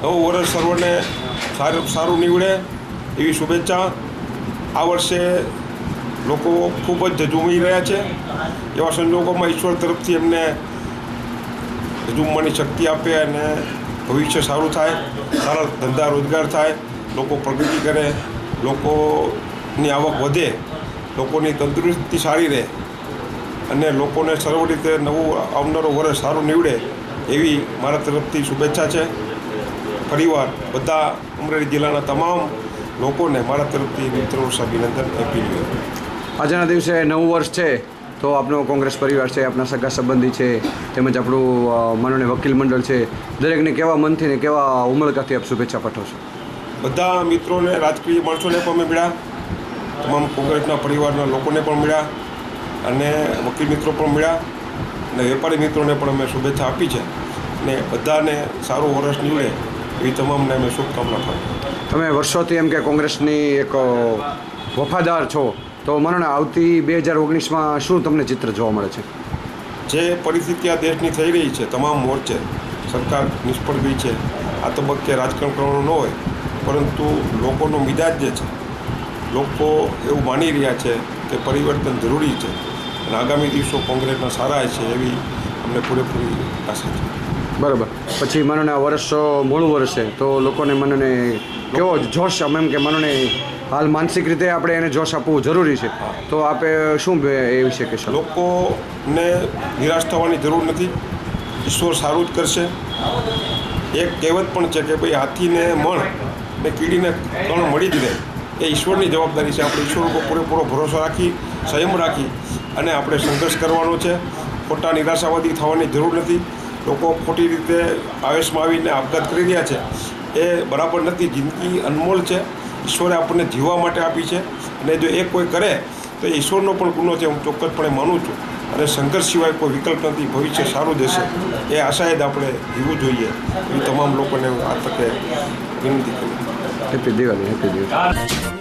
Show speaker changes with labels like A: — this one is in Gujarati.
A: નવું વર્ષ સર્વને સારું નીવડે એવી શુભેચ્છા. આ વર્ષે લોકો ખૂબ જ ઝઝૂમી રહ્યા છે. એવા સંજોગોમાં ઈશ્વર તરફથી એમને ઝઝૂમવાની શક્તિ આપે અને ભવિષ્ય સારું થાય, સારા ધંધા રોજગાર થાય, લોકો પ્રગતિ કરે, લોકોની આવક વધે, લોકોની તંદુરસ્તી સારી રહે અને લોકોને સર્વ રીતે નવું આવનારું વર્ષ સારું નીવડે એવી મારા તરફથી શુભેચ્છા છે. ફરીવાર બધા અમરેલી જિલ્લાના તમામ લોકોને મારા તરફથી નૂતન વર્ષ અભિનંદન. Happy new year.
B: આજના દિવસે નવું વર્ષ છે તો આપનો કોંગ્રેસ પરિવાર છે, આપણા સગા સંબંધી છે, તેમજ આપણું માનનીય વકીલ મંડળ છે, દરેકને કેવા મનથી ને કેવા ઉમળકાથી આપ શુભેચ્છા પાઠવશો?
A: બધા મિત્રોને, રાજકીય માણસોને પણ મેં મળ્યા, તમામ કોંગ્રેસના પરિવારના લોકોને પણ મળ્યા અને વકીલ મિત્રો પણ મળ્યા અને વેપારી મિત્રોને પણ અમે શુભેચ્છા આપી છે અને બધાને સારું વર્ષ નીવડે એવી તમામને અમે શુભકામના પાઠવું.
B: તમે વર્ષોથી એમ કે કોંગ્રેસની એક વફાદાર છો, તો મને આવતી 2019માં શું તમને ચિત્ર જોવા મળે છે?
A: જે પરિસ્થિતિ આ દેશની થઈ રહી છે, તમામ મોરચે સરકાર નિષ્ફળ ગઈ છે. આ તબક્કે રાજકારણ કરવાનું ન હોય, પરંતુ લોકોનો મિજાજ જે છે, લોકો એવું માની રહ્યા છે કે પરિવર્તન જરૂરી છે અને આગામી દિવસો કોંગ્રેસના સારા છે એવી અમને પૂરેપૂરી આશા છે.
B: બરાબર. પછી મને આ વર્ષ મોડું વર્ષ છે તો લોકોને મને કેવો જોશ, એમ કે મને હાલ માનસિક રીતે આપણે એને જોશ આપવું જરૂરી છે, તો આપે શું એ વિશે કહેશો?
A: લોકોને નિરાશ થવાની જરૂર નથી. ઈશ્વર સારું જ કરશે. એક કહેવત પણ છે કે ભાઈ હાથીને મણ ને કીડીને કણ મળી જ રહે, એ ઈશ્વરની જવાબદારી છે. આપણે ઈશ્વર ઉપર પૂરેપૂરો ભરોસો રાખી, સંયમ રાખી અને આપણે સંઘર્ષ કરવાનો છે. ખોટા નિરાશાવાદી થવાની જરૂર નથી. લોકો ખોટી રીતે આવેશમાં આવીને આપઘાત કરી રહ્યા છે, એ બરાબર નથી. જિંદગી અનમોલ છે, ઈશ્વરે આપણને જીવવા માટે આપી છે અને જો એ કોઈ કરે તો એ ઈશ્વરનો પણ ગુનો છે, હું ચોક્કસપણે માનું છું. અને સંઘર્ષ સિવાય કોઈ વિકલ્પ નથી. ભવિષ્ય સારું જશે એ આશાએ જ આપણે જીવવું જોઈએ એવી તમામ લોકોને આ તકે વિનંતી કરું.
B: હેપી દિવાળી. હેપી દિવાળી.